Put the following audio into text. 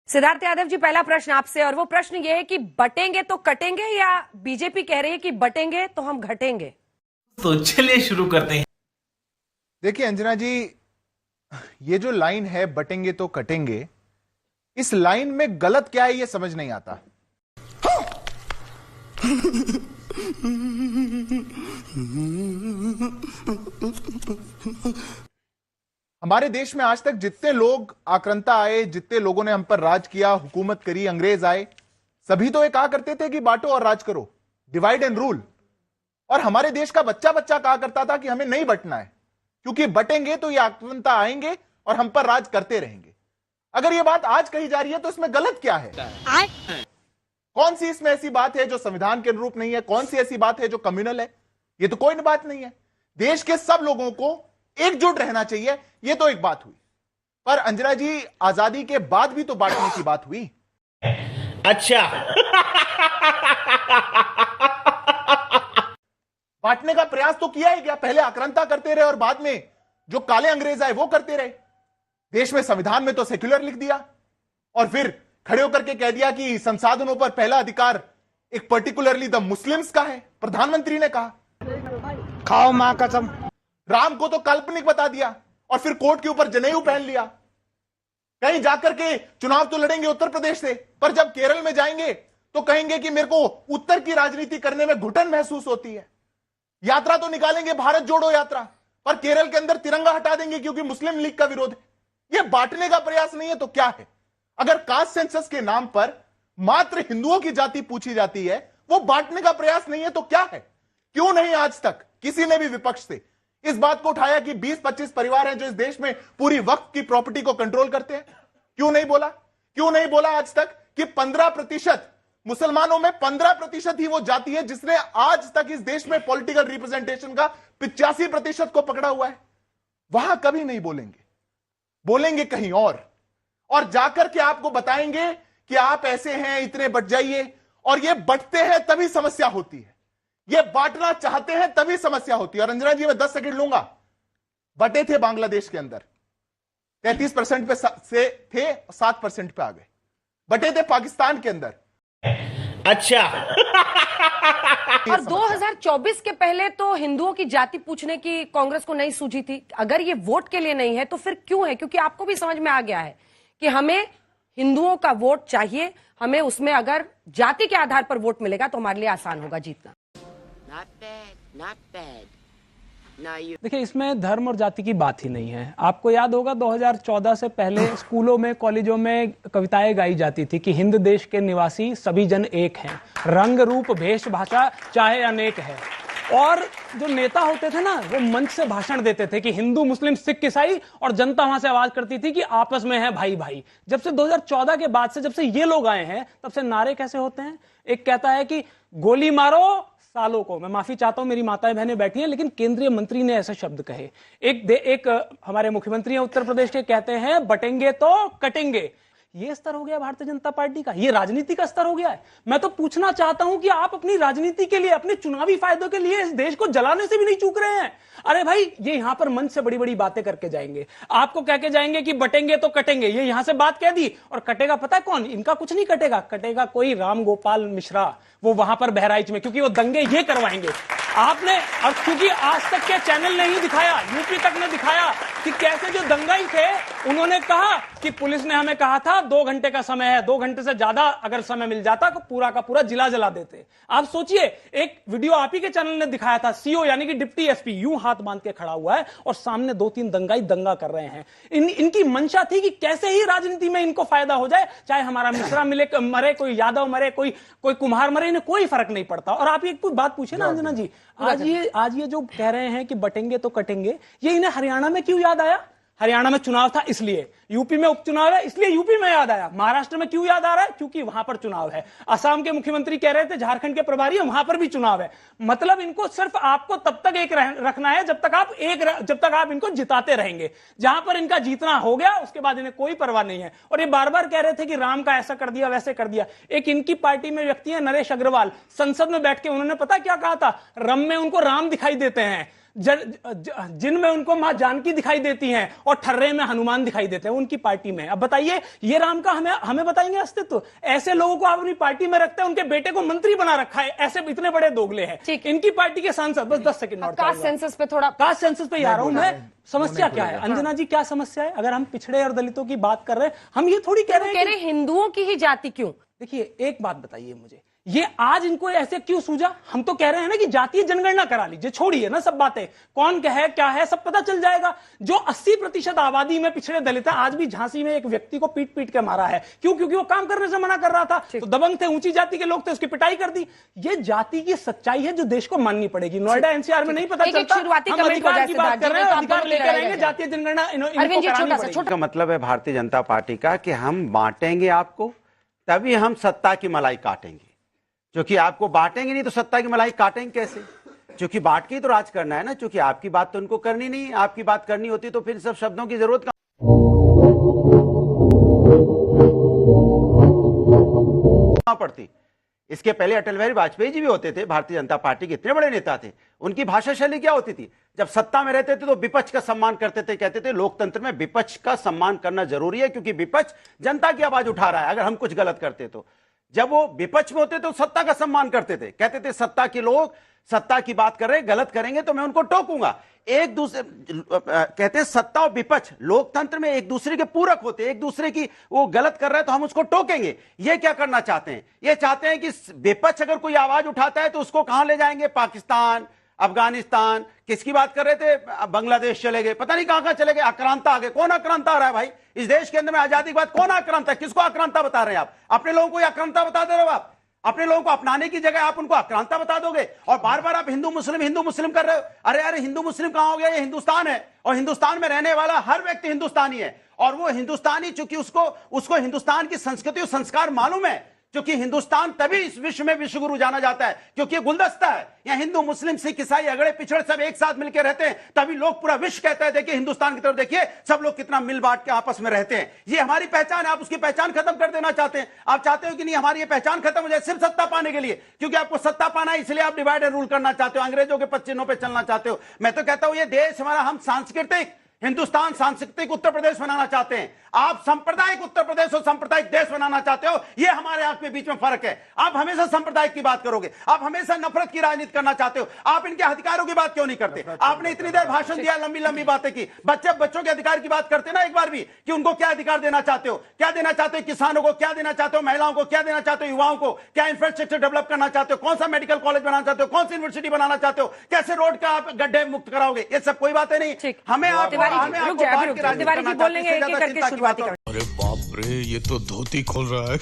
सिद्धार्थ यादव जी, पहला प्रश्न आपसे, और वो प्रश्न ये है कि बटेंगे तो कटेंगे, या बीजेपी कह रही है कि बटेंगे तो हम घटेंगे? तो चलिए शुरू करते हैं। देखिए अंजना जी, ये जो लाइन है बटेंगे तो कटेंगे, इस लाइन में गलत क्या है ये समझ नहीं आता। हमारे देश में आज तक जितने लोग आक्रांता आए, जितने लोगों ने हम पर राज किया, हुकूमत करी, अंग्रेज आए, सभी तो ये कहा करते थे कि बांटो और राज करो, डिवाइड एंड रूल। और हमारे देश का बच्चा बच्चा कहा करता था कि हमें नहीं बंटना है, क्योंकि बटेंगे तो ये आक्रांता आएंगे और हम पर राज करते रहेंगे। अगर ये बात आज कही जा रही है तो इसमें गलत क्या है? कौन सी इसमें ऐसी बात है जो संविधान के अनुरूप नहीं है? कौन सी ऐसी बात है जो कम्युनल है? ये तो कोई बात नहीं है। देश के सब लोगों को एकजुट रहना चाहिए, ये तो एक बात हुई। पर अंजना जी, आजादी के बाद भी तो बांटने की बात हुई। अच्छा। बांटने का प्रयास तो किया ही क्या? पहले आक्रांता करते रहे और बाद में जो काले अंग्रेज आए वो करते रहे। देश में संविधान में तो सेक्युलर लिख दिया और फिर खड़े होकर के कह दिया कि संसाधनों पर पहला अधिकार एक पर्टिकुलरली द मुस्लिम्स का है। प्रधानमंत्री ने कहा, खाओ मां कसम। राम को तो काल्पनिक बता दिया और फिर कोर्ट के ऊपर जनेऊ पहन लिया। कहीं जाकर के चुनाव तो लड़ेंगे उत्तर प्रदेश से, पर जब केरल में जाएंगे तो कहेंगे कि मेरे को उत्तर की राजनीति करने में घुटन महसूस होती है। यात्रा तो निकालेंगे भारत जोड़ो यात्रा, पर केरल के अंदर तिरंगा हटा देंगे क्योंकि मुस्लिम लीग का विरोध है। यह बांटने का प्रयास नहीं है तो क्या है? अगर कास्ट सेंसस के नाम पर मात्र हिंदुओं की जाति पूछी जाती है, वो बांटने का प्रयास नहीं है तो क्या है? क्यों नहीं आज तक किसी ने भी विपक्ष से इस बात को उठाया कि 20-25 परिवार हैं जो इस देश में पूरी वक्फ की प्रॉपर्टी को कंट्रोल करते हैं? क्यों नहीं बोला? क्यों नहीं बोला आज तक कि 15% मुसलमानों में 15% ही वो जाति है जिसने आज तक इस देश में पॉलिटिकल रिप्रेजेंटेशन का 85% को पकड़ा हुआ है? वहां कभी नहीं बोलेंगे। बोलेंगे कहीं और जाकर के आपको बताएंगे कि आप ऐसे हैं, इतने बट जाइए। और ये बटते हैं तभी समस्या होती है, ये बांटना चाहते हैं तभी समस्या होती है। और अंजना जी, मैं 10 सेकंड लूंगा। बटे थे बांग्लादेश के अंदर, 33% पे से थे, 7% पे आ गए। बटे थे पाकिस्तान के अंदर। अच्छा। और 2024 के पहले तो हिंदुओं की जाति पूछने की कांग्रेस को नहीं सूझी थी। अगर ये वोट के लिए नहीं है तो फिर क्यों है? क्योंकि आपको भी समझ में आ गया है कि हमें हिंदुओं का वोट चाहिए, हमें उसमें अगर जाति के आधार पर वोट मिलेगा तो हमारे लिए आसान होगा जीतना। Not bad. Now you... देखिए, इसमें धर्म और जाति की बात ही नहीं है। आपको याद होगा 2014 से पहले स्कूलों में, कॉलेजों में कविताएं गाई जाती थी कि हिंद देश के निवासी सभी जन एक हैं, रंग रूप भेष भाषा चाहे अनेक है। और जो नेता होते थे ना, वो मंच से भाषण देते थे कि हिंदू, मुस्लिम, सिख, ईसाई, और जनता वहां से आवाज करती थी कि आपस में है भाई भाई। जब से 2014 के बाद से, जब से ये लोग आए हैं, तब से नारे कैसे होते हैं? एक कहता है कि गोली मारो सालों को। मैं माफी चाहता हूं, मेरी माताएं बहनें बैठी हैं, लेकिन केंद्रीय मंत्री ने ऐसे शब्द कहे। एक हमारे मुख्यमंत्री हैं उत्तर प्रदेश के, कहते हैं बटेंगे तो कटेंगे। ये स्तर हो गया भारतीय जनता पार्टी का, ये राजनीति का स्तर हो गया है। मैं तो पूछना चाहता हूं कि आप अपनी राजनीति के लिए, अपने चुनावी फायदों के लिए इस देश को जलाने से भी नहीं चूक रहे हैं। अरे भाई, ये यहां पर मंच से बड़ी बड़ी बातें करके जाएंगे, आपको कह के जाएंगे कि बटेंगे तो कटेंगे। ये यहां से बात कह दी, और कटेगा पता है कौन? इनका कुछ नहीं कटेगा, कटेगा कोई राम गोपाल मिश्रा, वो वहां पर बहराइच में, क्योंकि वो दंगे ये करवाएंगे। आपने अब, क्योंकि आज तक के चैनल ने ही दिखाया, यूपी तक ने दिखाया कि कैसे जो दंगाई थे, उन्होंने कहा कि पुलिस ने हमें कहा था 2 घंटे का समय है, 2 घंटे से ज्यादा अगर समय मिल जाता तो पूरा का पूरा जिला जला देते। आप सोचिए, एक वीडियो आप ही के चैनल ने दिखाया था, सीओ यानी कि डिप्टी एसपी यूं हाथ बांध के खड़ा हुआ है और सामने 2-3 दंगाई दंगा कर रहे हैं। इनकी मंशा थी कि कैसे ही राजनीति में इनको फायदा हो जाए, चाहे हमारा मिश्रा मिले, मरे, कोई यादव मरे, कोई कुम्हार मरे, इन्हें कोई फर्क नहीं पड़ता। और आप एक बात पूछे ना अंजना जी, आज ये जो कह रहे हैं कि बटेंगे तो कटेंगे, ये इन्हें हरियाणा में क्यों याद आया? हरियाणा में चुनाव था इसलिए, यूपी में उपचुनाव है इसलिए यूपी में याद आया। महाराष्ट्र में क्यों याद आ रहा है? क्योंकि वहां पर चुनाव है। असम के मुख्यमंत्री कह रहे थे झारखंड के प्रभारी है, वहां पर भी चुनाव है। मतलब इनको सिर्फ आपको तब तक एक रखना है जब तक आप इनको जिताते रहेंगे। जहां पर इनका जीतना हो गया, उसके बाद इन्हें कोई परवाह नहीं है। और ये बार बार कह रहे थे कि राम का ऐसा कर दिया, वैसे कर दिया। एक इनकी पार्टी में व्यक्ति है नरेश अग्रवाल, संसद में बैठ के उन्होंने पता क्या कहा था? रम में उनको राम दिखाई देते हैं। जिनमें उनको मां जानकी दिखाई देती हैं और ठर्रे में हनुमान दिखाई देते हैं उनकी पार्टी में। अब बताइए ये राम का हमें बताएंगे अस्तित्व? ऐसे लोगों को आप अपनी पार्टी में रखते हैं, उनके बेटे को मंत्री बना रखा है, ऐसे इतने बड़े दोगले हैं इनकी पार्टी के सांसद। बस 10 सेकंड और कास्ट सेंसस पे थोड़ा, कास्ट सेंसस पे आ रहा हूं मैं। समस्या क्या है अंजना जी, क्या समस्या है? अगर हम पिछड़े और दलितों की बात कर रहे हैं, हम ये थोड़ी कह रहे हैं हिंदुओं की ही जाति क्यों? देखिए एक बात बताइए मुझे, ये आज इनको ऐसे क्यों सूझा? हम तो कह रहे हैं ना कि जातीय जनगणना करा लीजिए, छोड़िए ना सब बातें, कौन क्या है सब पता चल जाएगा। जो 80% आबादी में पिछड़े दलित है, आज भी झांसी में एक व्यक्ति को पीट पीट के मारा है, क्यों? क्योंकि वो काम करने से मना कर रहा था, तो दबंग थे, ऊंची जाति के लोग थे, उसकी पिटाई कर दी। ये जाति की सच्चाई है जो देश को माननी पड़ेगी। नोएडा एनसीआर में नहीं पता चलता, हम अधिकार की बात कर रहे हैं, अधिकार लेकर आएंगे, जातीय जनगणना का मतलब है भारतीय जनता पार्टी का कि हम बांटेंगे आपको, तभी हम सत्ता की मलाई काटेंगे। क्योंकि आपको बांटेंगे नहीं तो सत्ता की मलाई काटेंगे कैसे? क्योंकि बांट के ही तो राज करना है ना। क्योंकि आपकी बात तो उनको करनी नहीं, आपकी बात करनी होती तो फिर सब शब्दों की जरूरत कहां पड़ती। इसके पहले अटल बिहारी वाजपेयी जी भी होते थे, भारतीय जनता पार्टी के इतने बड़े नेता थे। उनकी भाषा शैली क्या होती थी? जब सत्ता में रहते थे तो विपक्ष का सम्मान करते थे, कहते थे लोकतंत्र में विपक्ष का सम्मान करना जरूरी है, क्योंकि विपक्ष जनता की आवाज उठा रहा है अगर हम कुछ गलत करते तो। जब वो विपक्ष में होते तो सत्ता का सम्मान करते थे, कहते थे सत्ता के लोग सत्ता की बात कर रहे हैं, गलत करेंगे तो मैं उनको टोकूंगा। एक दूसरे कहते हैं सत्ता और विपक्ष लोकतंत्र में एक दूसरे के पूरक होते हैं, एक दूसरे की वो गलत कर रहा है तो हम उसको टोकेंगे। ये क्या करना चाहते हैं? ये चाहते हैं कि विपक्ष अगर कोई आवाज उठाता है तो उसको कहां ले जाएंगे? पाकिस्तान, अफगानिस्तान, किसकी बात कर रहे थे? बांग्लादेश चले गए, पता नहीं कहां चले गए, आक्रांता आ गए। कौन आक्रांता आ रहा है भाई इस देश के अंदर में? आजादी के बाद कौन आक्रांता है? किसको आक्रांता बता रहे हैं आप? अपने लोगों को आक्रांता बता दे रहे हो आप? अपने लोगों को अपनाने की जगह आप उनको आक्रांता बता दोगे, और बार बार आप हिंदू मुस्लिम कर रहे हो। अरे हिंदू मुस्लिम कहां हो गया? ये हिंदुस्तान है, और हिंदुस्तान में रहने वाला हर व्यक्ति हिंदुस्तानी है। और वो हिंदुस्तानी चूंकि उसको हिंदुस्तान की संस्कृति और संस्कार मालूम है, क्योंकि हिंदुस्तान तभी इस विश्व में विश्वगुरु जाना जाता है, क्योंकि ये गुलदस्ता है। यहाँ हिंदू मुस्लिम सिख ईसाई अगड़े पिछड़े सब एक साथ मिलकर रहते हैं, तभी लोग पूरा विश्व कहता है देखिए हिंदुस्तान की तरफ देखिए, सब लोग कितना मिल बांट के आपस में रहते हैं। ये हमारी पहचान है। आप उसकी पहचान खत्म कर देना चाहते हैं। आप चाहते हो कि नहीं हमारी ये पहचान खत्म हो जाए सिर्फ सत्ता पाने के लिए, क्योंकि आपको सत्ता पाना है, इसलिए आप डिवाइड एंड रूल करना चाहते हो, अंग्रेजों के पच्चीनों पर चलना चाहते हो। मैं तो कहता हूं ये देश हमारा, हम सांस्कृतिक हिंदुस्तान, सांस्कृतिक उत्तर प्रदेश बनाना चाहते हैं। आप सांप्रदायिक उत्तर प्रदेश और सांप्रदायिक देश बनाना चाहते हो। ये हमारे आपके बीच में फर्क है। आप हमेशा सांप्रदायिक की बात करोगे, आप हमेशा नफरत की राजनीति करना चाहते हो। आप इनके अधिकारों की बात क्यों नहीं करते? आपने इतनी देर भाषण दिया, लंबी लंबी बातें की। बच्चों के अधिकार की बात करते ना एक बार भी, कि उनको क्या अधिकार देना चाहते हो, क्या देना चाहते हो? किसानों को क्या देना चाहते हो? महिलाओं को क्या देना चाहते हो? युवाओं को क्या इंफ्रास्ट्रक्चर डेवलप करना चाहते हो? कौन सा मेडिकल कॉलेज बनाना चाहते हो? कौन सी यूनिवर्सिटी बनाना चाहते हो? कैसे रोड का आप गड्ढे मुक्त कराओगे? ये सब कोई बातें नहीं। हमें तिवारी जी बोलेंगे, एक एक करके शुरुआती करें। अरे बाप रे, ये तो धोती खोल रहा है।